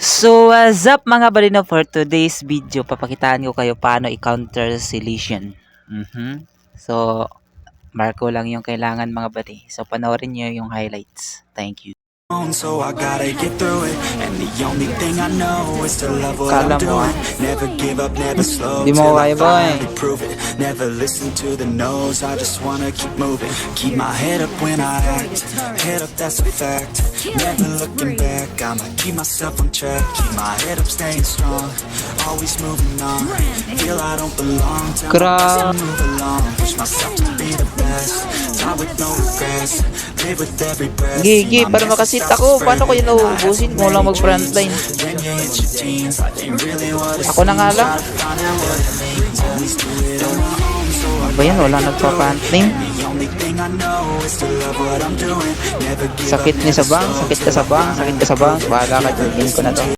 So what's up mga balino, for today's video papakitaan ko kayo paano i-counter si Lesion. So Marco lang yung kailangan mga bali. So panoorin nyo yung highlights. Thank you. So I gotta get through it, and the only thing I know is to love what I'm doing. Never give up, never slow till I finally prove it. Never listen to the no's, I just wanna keep moving. Keep my head up when I act, head up, that's a fact. Never looking back, I'ma keep myself on track. Keep my head up, staying strong, always moving on. Feel I don't belong, tell me move along. Push myself to be the best, die with no regrets. Live with every breath. Gigi, para makasit ako. Paano ko yun nauubusin kung lang mag-frontline? Ako na nga lang. Ba yan? Wala nagpa-frontline. Sakit niya sa bang, sakit ka sa bang, sakit ka sa bang. Bahala ka dyan. Ko na to.